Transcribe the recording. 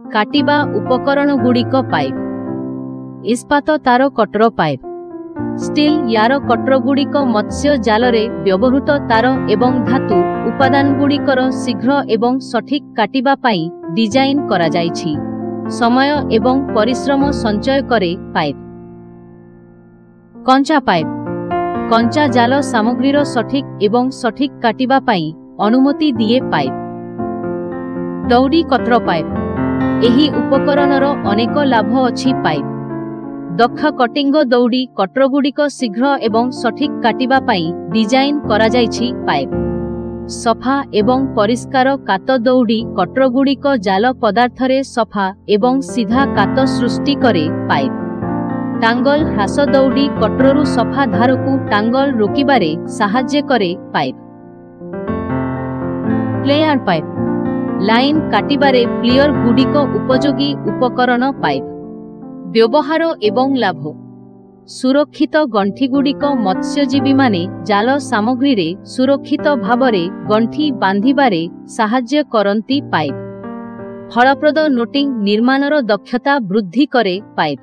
काटिबा उपकरण गुड़िक पाइप। इस्पात तार कटर पाइप। स्टील यार कटर गुड़िक मत्स्य जाल रे व्यवहृत तार एवं धातु उपादान गुड़िकर शीघ्र एवं सठिक काटिबा पाई डिजाइन करा जाइछि। समय एवं परिश्रम संचय करे पाइप। कंचा पाइप। कंचा जाल सामग्रीर सठिक एवं सठिक काटिबा पाई अनुमति दिए पाइप। दौड़ी कटर पाइप। एही उपकरणर अनेक लाभ अछि पाइप। दक्ष कटिंग दौड़ी कटर गुड़िक शीघ्र एवं सठिक काटिबा पाई डिजाइन करा जाइछि पाइप। सफा एवं परिष्कार कात दौड़ी कटर गुड़िक जाल पदार्थ रे सफा एवं सीधा कात सृष्टि करे पाइप। टांगल ह्रास दौड़ी कटरु सफा धारकु टांगल रोकिबारे साहाय्य करे पाइप। Plier pipe. लाइन काटिबारे प्लेयर गुड़िक उपयोगी उपकरण पाइप। व्यवहार एवं लाभ। सुरक्षित गंठी गुड़िक मत्स्यजीवी माने जाल सामग्री रे सुरक्षित भावरे गंठी बांधिबारे साहाय्य करंती पाइप। फलप्रद नोटिंग निर्माणर दक्षता वृद्धि करे पाइप।